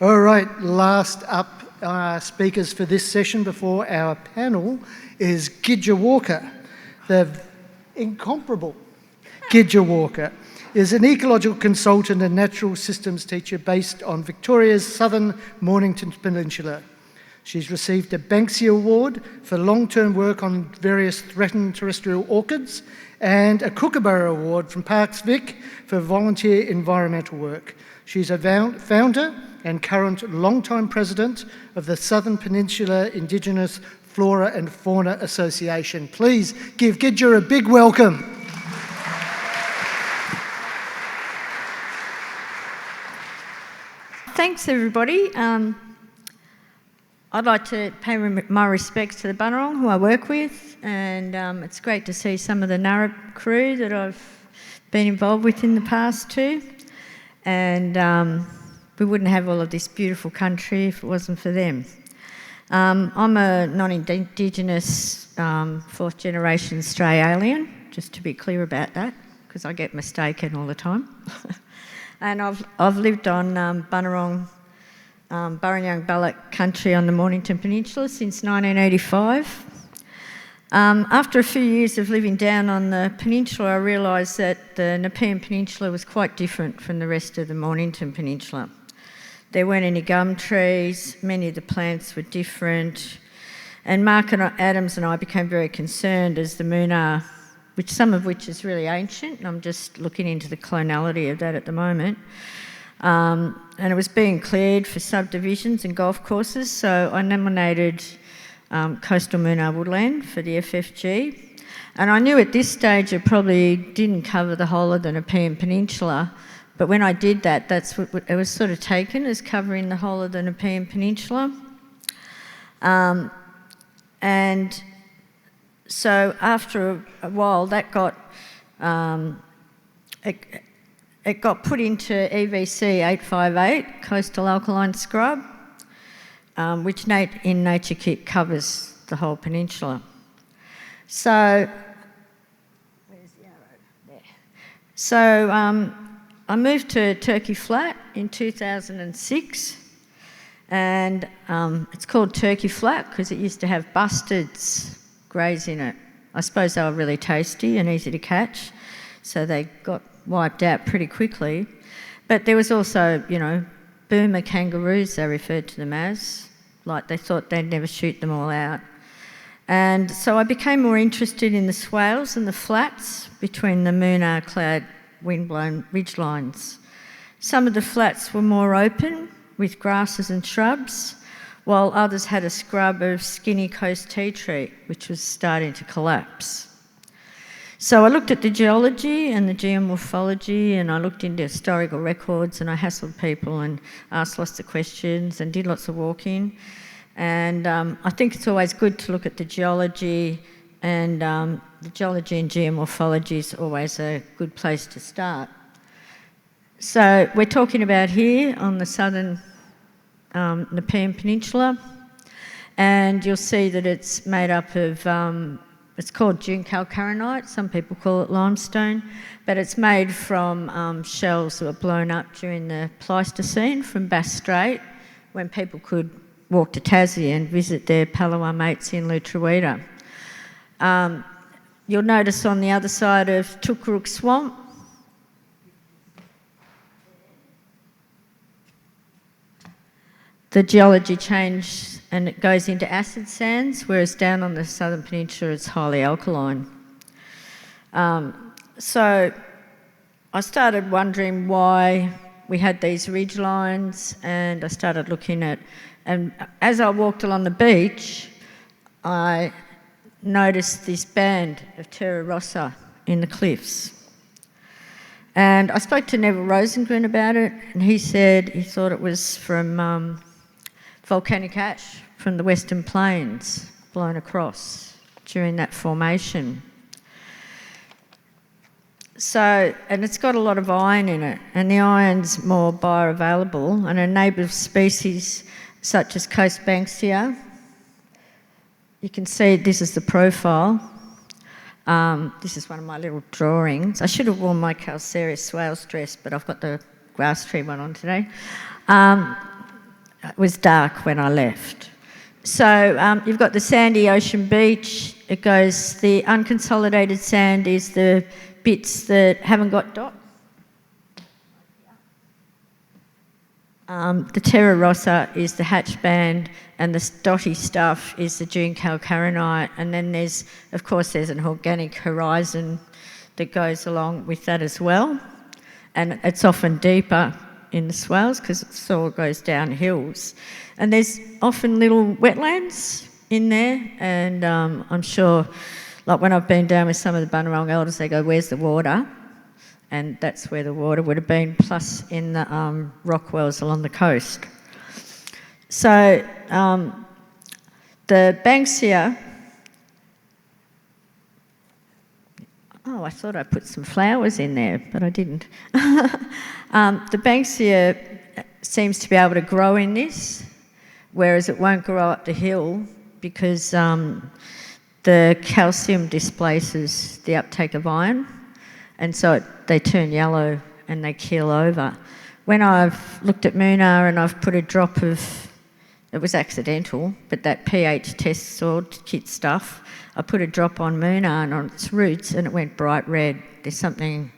All right, last up speakers for this session before our panel is Gidja Walker. The incomparable Gidja Walker is an ecological consultant and natural systems teacher based on Victoria's southern Mornington Peninsula. She's received a Banksia Award for long-term work on various threatened terrestrial orchids and a Kookaburra Award from Parks Vic for volunteer environmental work. She's a founder and current long-time president of the Southern Peninsula Indigenous Flora and Fauna Association. Please give Gidja a big welcome. Thanks, everybody. I'd like to pay my respects to the Bunurong who I work with, and it's great to see some of the Narrab crew that I've been involved with in the past too. And we wouldn't have all of this beautiful country if it wasn't for them. I'm a non-Indigenous fourth generation stray alien, just to be clear about that, because I get mistaken all the time. And I've lived on Bunurong, Burranyang Ballak country on the Mornington Peninsula since 1985. After a few years of living down on the peninsula, I realised that the Nepean Peninsula was quite different from the rest of the Mornington Peninsula. There weren't any gum trees, many of the plants were different, and Mark and Adams and I became very concerned as the Moonah, some of which is really ancient, and I'm just looking into the clonality of that at the moment, and it was being cleared for subdivisions and golf courses, so I nominated coastal Moonah Woodland for the FFG. And I knew at this stage it probably didn't cover the whole of the Nepean Peninsula, but when I did that, that's what it was sort of taken as covering the whole of the Nepean Peninsula. And so after a while, that got it got put into EVC 858, Coastal Alkaline Scrub, which in Nature Kit covers the whole peninsula. So, where's the arrow? There. So I moved to Turkey Flat in 2006, and it's called Turkey Flat because it used to have bustards graze in it. I suppose they were really tasty and easy to catch, so they got wiped out pretty quickly. But there was also, boomer kangaroos, they referred to them as, like they thought they'd never shoot them all out. And so I became more interested in the swales and the flats between the Moonah cloud windblown ridgelines. Some of the flats were more open with grasses and shrubs, while others had a scrub of skinny coast tea tree, which was starting to collapse. So I looked at the geology and the geomorphology, and I looked into historical records, and I hassled people and asked lots of questions and did lots of walking. And I think it's always good to look at the geology, and the geology and geomorphology is always a good place to start. So we're talking about here on the southern Nepean Peninsula, and you'll see that it's made up of it's called dune calcarenite, some people call it limestone, but it's made from shells that were blown up during the Pleistocene from Bass Strait, when people could walk to Tassie and visit their Palawa mates in Lutruwita. You'll notice on the other side of Tukuruk Swamp, the geology changed and it goes into acid sands, whereas down on the southern peninsula it's highly alkaline. So I started wondering why we had these ridge lines, and I started looking at, and as I walked along the beach, I noticed this band of Terra Rossa in the cliffs. And I spoke to Neville Rosengren about it, and he said he thought it was from volcanic ash from the Western Plains blown across during that formation. So, and it's got a lot of iron in it, and the iron's more bioavailable, and a native species such as Coast Banksia, you can see this is the profile. This is one of my little drawings. I should have worn my calcereous swales dress, but I've got the grass tree one on today. It was dark when I left. So you've got the sandy ocean beach. It goes, the unconsolidated sand is the bits that haven't got dots. The terra rossa is the hatch band, and the dotty stuff is the dune calcarenite. And then there's an organic horizon that goes along with that as well. And it's often deeper in the swales because the soil goes down hills. And there's often little wetlands in there, and I'm sure, like when I've been down with some of the Bunurong elders, they go, "Where's the water?" And that's where the water would have been, plus in the rock wells along the coast. So the Banksia, I thought I put some flowers in there, but I didn't. The Banksia seems to be able to grow in this, whereas it won't grow up the hill because the calcium displaces the uptake of iron, and so they turn yellow and they keel over. When I've looked at Moonah and I've put a drop of, it was accidental, but that pH test soil kit stuff, I put a drop on Moonah and on its roots and it went bright red. There's something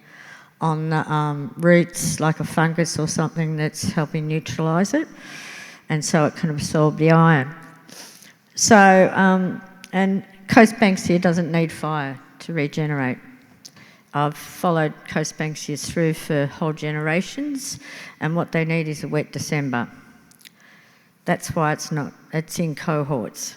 on the roots, like a fungus or something, that's helping neutralise it, and so it can absorb the iron. So, and coast Banksia doesn't need fire to regenerate. I've followed coast Banksias through for whole generations, and what they need is a wet December. That's why it's in cohorts.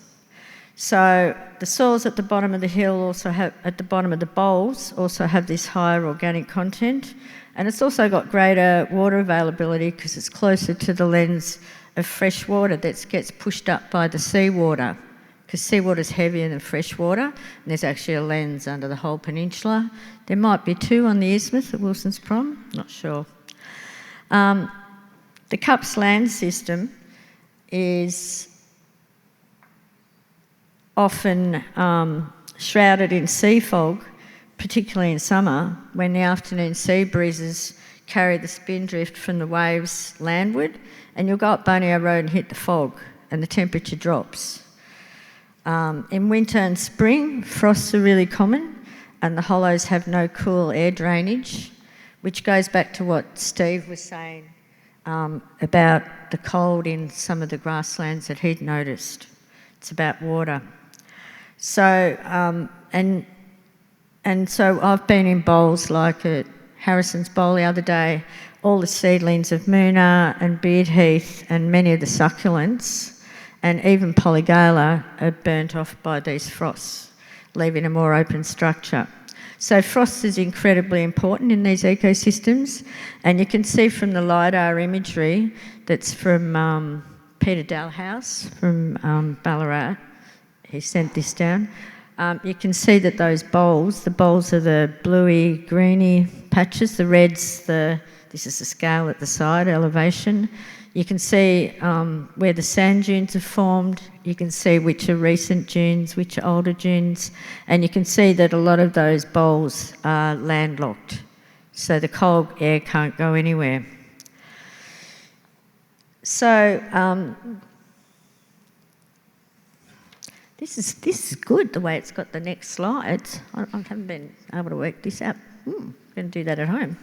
So the soils at the bottom of the hill also have, at the bottom of the bowls, also have this higher organic content, and it's also got greater water availability because it's closer to the lens of fresh water that gets pushed up by the seawater, because seawater is heavier than fresh water, and there's actually a lens under the whole peninsula. There might be two on the isthmus at Wilson's Prom, not sure. The Cups land system is often shrouded in sea fog, particularly in summer, when the afternoon sea breezes carry the spindrift from the waves landward, and you'll go up Bonio Road and hit the fog, and the temperature drops. In winter and spring, frosts are really common, and the hollows have no cool air drainage, which goes back to what Steve was saying about the cold in some of the grasslands that he'd noticed. It's about water. So, and so I've been in bowls like at Harrison's Bowl the other day. All the seedlings of Moonah and beardheath and many of the succulents and even polygala are burnt off by these frosts, leaving a more open structure. So frost is incredibly important in these ecosystems, and you can see from the LiDAR imagery that's from Peter Dalhouse from Ballarat. He sent this down. You can see that those bowls, the bowls are the bluey, greeny patches, the reds, this is the scale at the side, elevation. You can see where the sand dunes are formed. You can see which are recent dunes, which are older dunes, and you can see that a lot of those bowls are landlocked, so the cold air can't go anywhere. So this is good, the way it's got the next slides. I haven't been able to work this out. I'm going to do that at home.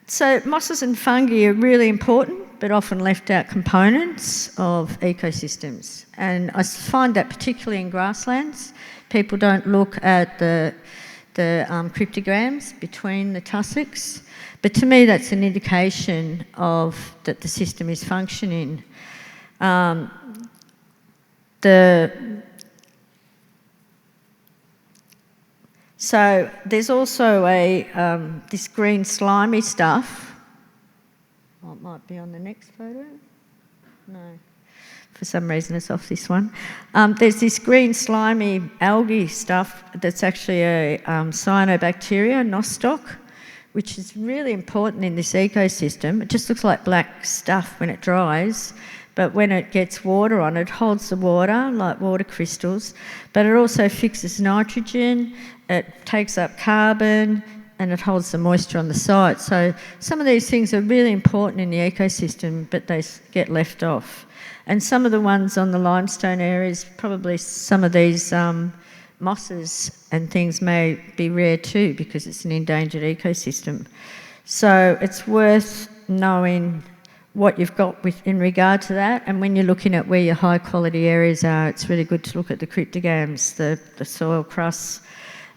So mosses and fungi are really important, but often left out components of ecosystems. And I find that particularly in grasslands, people don't look at the cryptograms between the tussocks. But to me, that's an indication of that the system is functioning. So there's also this green slimy stuff. Oh, it might be on the next photo. No, for some reason it's off this one. There's this green slimy algae stuff that's actually a cyanobacteria, nostoc, which is really important in this ecosystem. It just looks like black stuff when it dries, but when it gets water on it, holds the water like water crystals, but it also fixes nitrogen, it takes up carbon, and it holds the moisture on the site. So some of these things are really important in the ecosystem, but they get left off. And some of the ones on the limestone areas, probably some of these mosses and things may be rare too, because it's an endangered ecosystem. So it's worth knowing what you've got in regard to that, and when you're looking at where your high quality areas are, it's really good to look at the cryptogams, the soil crusts,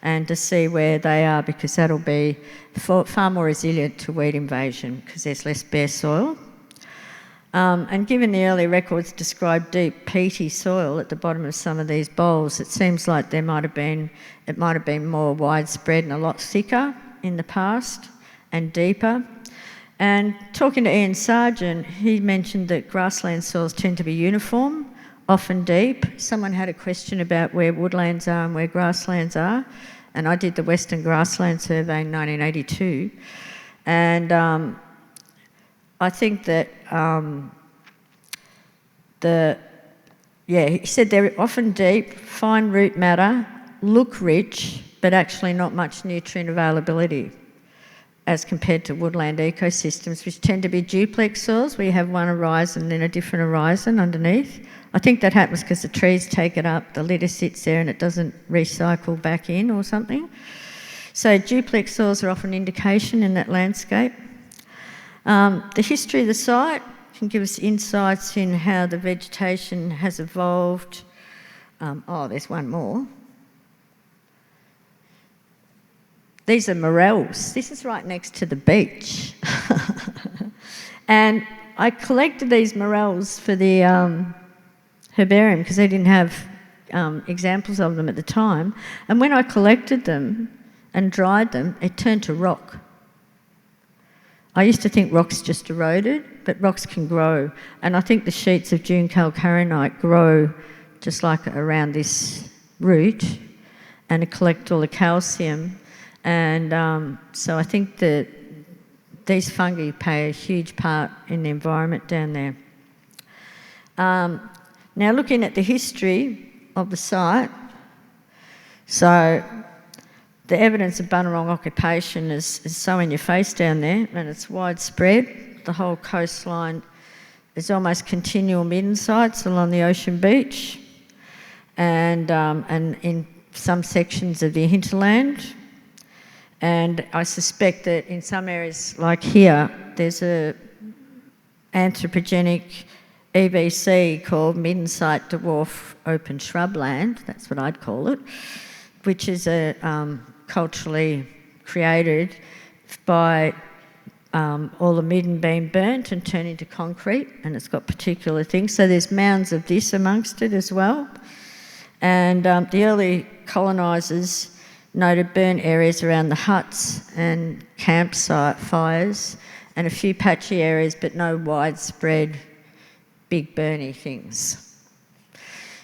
and to see where they are, because that'll be far more resilient to weed invasion because there's less bare soil. And given the early records describe deep peaty soil at the bottom of some of these bowls, it seems like it might have been more widespread and a lot thicker in the past and deeper. And talking to Ian Sargent, he mentioned that grassland soils tend to be uniform, often deep. Someone had a question about where woodlands are and where grasslands are, and I did the Western Grassland Survey in 1982. And I think that he said they're often deep, fine root matter, look rich, but actually not much nutrient availability as compared to woodland ecosystems, which tend to be duplex soils, where you have one horizon and then a different horizon underneath. I think that happens because the trees take it up, the litter sits there and it doesn't recycle back in or something. So duplex soils are often an indication in that landscape. The history of the site can give us insights in how the vegetation has evolved. There's one more. These are morels. This is right next to the beach. And I collected these morels for the herbarium because they didn't have examples of them at the time. And when I collected them and dried them, it turned to rock. I used to think rocks just eroded, but rocks can grow. And I think the sheets of dune calcarenite grow just like around this root and it collect all the calcium. And so I think that these fungi play a huge part in the environment down there. Now looking at the history of the site, so the evidence of Bunurong occupation is so in your face down there, and it's widespread. The whole coastline is almost continual midden sites along the ocean beach, and in some sections of the hinterland. And I suspect that in some areas like here, there's a anthropogenic EVC called midden site dwarf open shrubland, that's what I'd call it, which is a culturally created by all the midden being burnt and turned into concrete, and it's got particular things. So there's mounds of this amongst it as well. And the early colonisers noted burnt areas around the huts and campsite fires and a few patchy areas, but no widespread big burny things.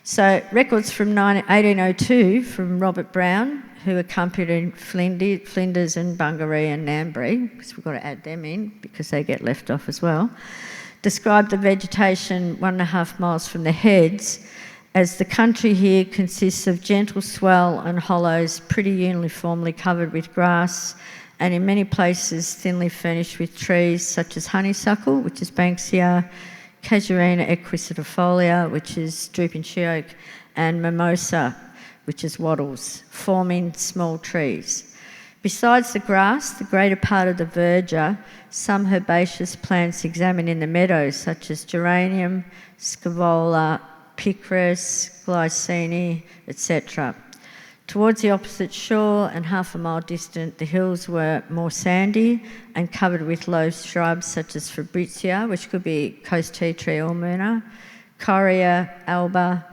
So records from 1802 from Robert Brown, who accompanied Flinders and Bungaree and Nambury, because we've got to add them in because they get left off as well, described the vegetation 1.5 miles from the heads as the country here consists of gentle swell and hollows pretty uniformly covered with grass, and in many places thinly furnished with trees such as honeysuckle, which is Banksia, Casuarina equisetifolia, which is drooping she oak, and mimosa, which is wattles, forming small trees. Besides the grass, the greater part of the verdure, some herbaceous plants examined in the meadows, such as geranium, scaevola, picrus, glycine, etc. Towards the opposite shore and 1/2 mile distant, the hills were more sandy and covered with low shrubs such as Fabricia, which could be coast tea tree or Moonah, Coria, alba,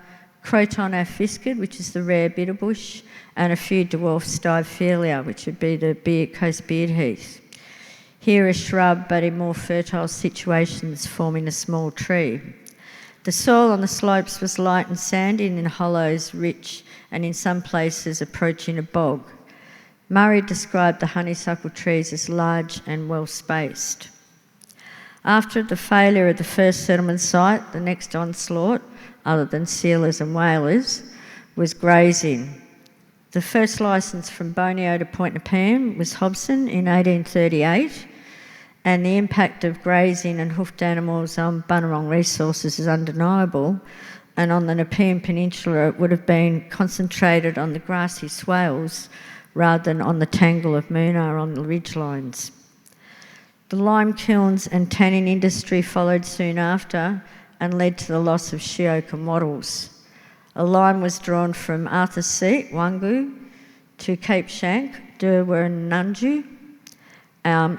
Croton aphiscid, which is the rare bitterbush, and a few dwarf Stiophilia, which would be the coast beard heath. Here a shrub, but in more fertile situations, forming a small tree. The soil on the slopes was light and sandy, and in hollows rich, and in some places approaching a bog. Murray described the honeysuckle trees as large and well spaced. After the failure of the first settlement site, the next onslaught, other than sealers and whalers, was grazing. The first licence from Borneo to Point Nepean was Hobson in 1838, and the impact of grazing and hoofed animals on Bunurong resources is undeniable, and on the Nepean Peninsula it would have been concentrated on the grassy swales rather than on the tangle of Moonah on the ridgelines. The lime kilns and tanning industry followed soon after and led to the loss of sheoak and wattles. A line was drawn from Arthur's Seat, Wangu, to Cape Shank, Derwa and Nunju,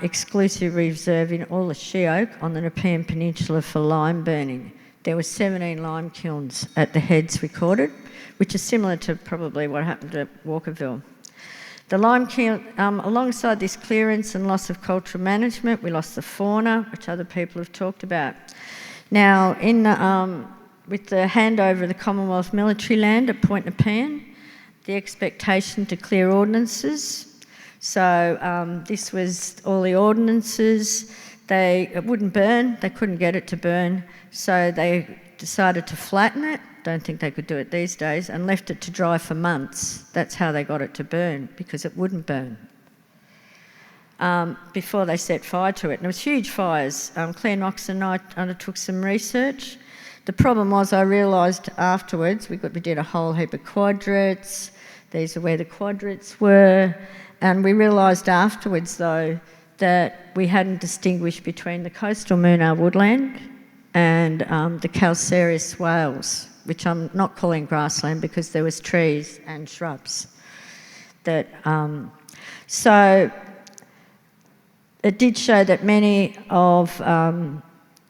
exclusively reserving all the sheoak on the Nepean Peninsula for lime burning. There were 17 lime kilns at the heads recorded, which is similar to probably what happened at Walkerville. The lime kiln, alongside this clearance and loss of cultural management, we lost the fauna, which other people have talked about. Now, with the handover of the Commonwealth military land at Point Nepean, the expectation to clear ordinances. So this was all the ordinances. It wouldn't burn, they couldn't get it to burn, so they decided to flatten it. Don't think they could do it these days, and left it to dry for months. That's how they got it to burn, because it wouldn't burn. Before they set fire to it. And it was huge fires. Claire Knox and I undertook some research. The problem was I realised afterwards, we did a whole heap of quadrats. These are where the quadrats were. And we realised afterwards, though, that we hadn't distinguished between the coastal Moonah Woodland and the calcareous swales, which I'm not calling grassland because there was trees and shrubs. So it did show that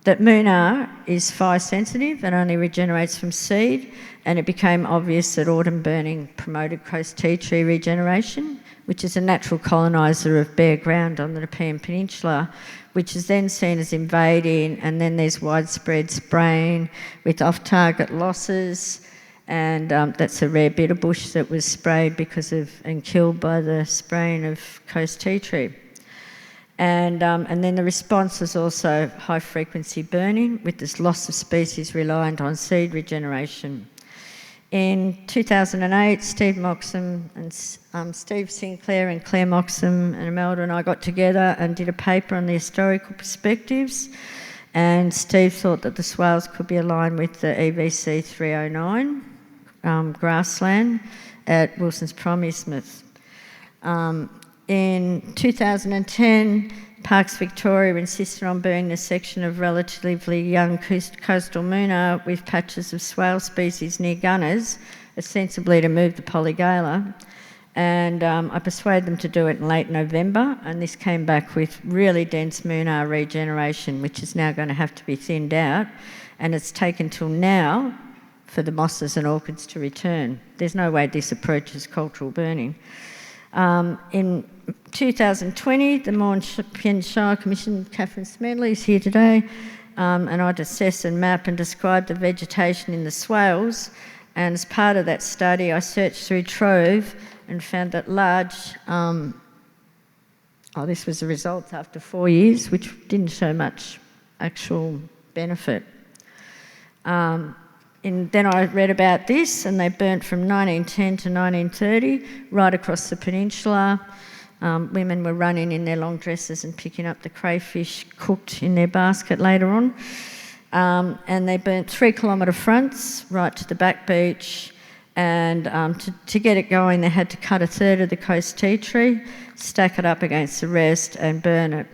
that Moonah is fire sensitive and only regenerates from seed, and it became obvious that autumn burning promoted coast tea tree regeneration, which is a natural coloniser of bare ground on the Nepean Peninsula, which is then seen as invading, and then there's widespread spraying with off-target losses, and that's a rare bit of bush that was sprayed and killed by the spraying of coast tea tree. And then the response was also high-frequency burning, with this loss of species reliant on seed regeneration. In 2008, Steve Moxham and Steve Sinclair and Claire Moxham and Imelda and I got together and did a paper on the historical perspectives, and Steve thought that the swales could be aligned with the EVC 309 grassland at Wilson's Prom, Smith. In 2010, Parks Victoria insisted on burning a section of relatively young coastal Moonah with patches of swale species near gunners, ostensibly to move the polygala. And I persuaded them to do it in late November, and this came back with really dense Moonah regeneration, which is now going to have to be thinned out, and it's taken till now for the mosses and orchids to return. There's no way this approaches cultural burning. In 2020, the Mornington Shire Commission, Catherine Smedley, is here today, and I'd assess and map and describe the vegetation in the swales, and as part of that study I searched through Trove and found that large, this was the results after 4 years, which didn't show much actual benefit. And then I read about this, and they burnt from 1910 to 1930 right across the peninsula. Women were running in their long dresses and picking up the crayfish cooked in their basket later on. And they burnt 3 kilometre fronts right to the back beach, and to get it going they had to cut a third of the coast tea tree, stack it up against the rest and burn it.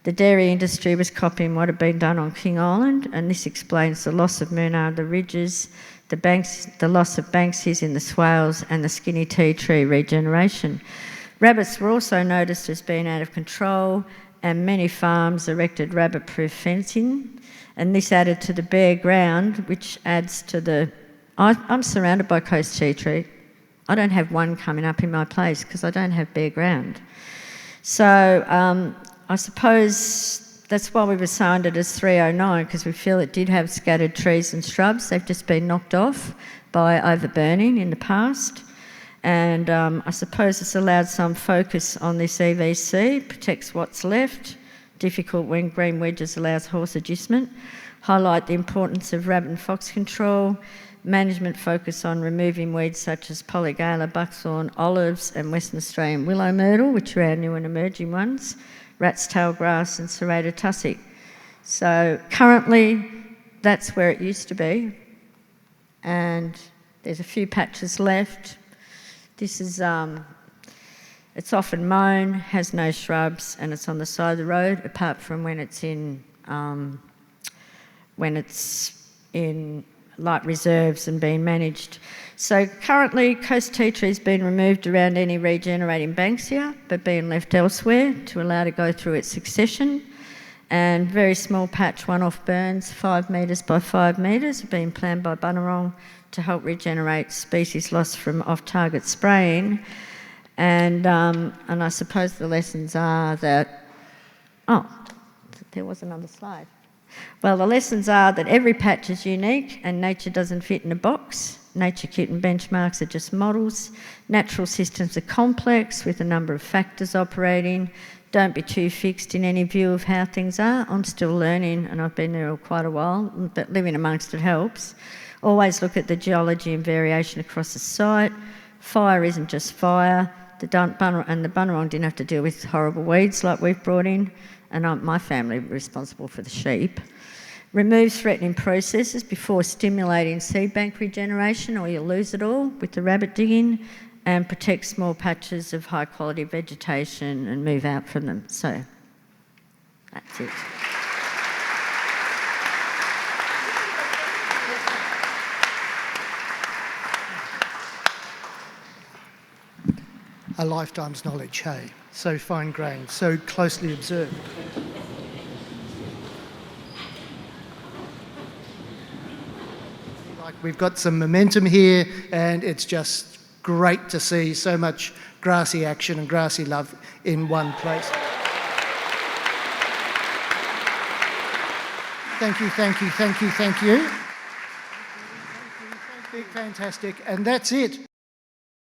The dairy industry was copying what had been done on King Island, and this explains the loss of Moonah in the ridges, the loss of Banksias in the swales, and the skinny tea tree regeneration. Rabbits were also noticed as being out of control, and many farms erected rabbit-proof fencing, and this added to the bare ground, which adds to the... I'm surrounded by coast tea tree. I don't have one coming up in my place because I don't have bare ground. So I suppose that's why we've assigned it as 309, because we feel it did have scattered trees and shrubs. They've just been knocked off by overburning in the past. And I suppose it's allowed some focus on this EVC, protects what's left, difficult when green wedges allows horse adjustment, highlight the importance of rabbit and fox control, Management focus on removing weeds such as polygala, buckthorn, olives and Western Australian willow myrtle, which are our new and emerging ones, rat's tail grass and serrated tussock. So currently that's where it used to be, and there's a few patches left. This is, it's often mown, has no shrubs, and it's on the side of the road, apart from when it's in light reserves and being managed. So currently, coast tea trees being removed around any regenerating Banksia, but being left elsewhere to allow to go through its succession. And very small patch one-off burns, 5 metres by 5 metres, are being planned by Bunurong to help regenerate species lost from off-target spraying. And I suppose the lessons are that, there was another slide. Well, the lessons are that every patch is unique and nature doesn't fit in a box. Nature kit and benchmarks are just models. Natural systems are complex with a number of factors operating. Don't be too fixed in any view of how things are. I'm still learning and I've been there quite a while, but living amongst it helps. Always look at the geology and variation across the site. Fire isn't just fire. The Bunurong didn't have to deal with horrible weeds like we've brought in, and my family were responsible for the sheep. Remove threatening processes before stimulating seed bank regeneration, or you'll lose it all with the rabbit digging, and protect small patches of high quality vegetation and move out from them. So that's it. A lifetime's knowledge, hey? So fine-grained, so closely observed. Like we've got some momentum here, and it's just great to see so much grassy action and grassy love in one place. Thank you, thank you, thank you, thank you. Fantastic, and that's it.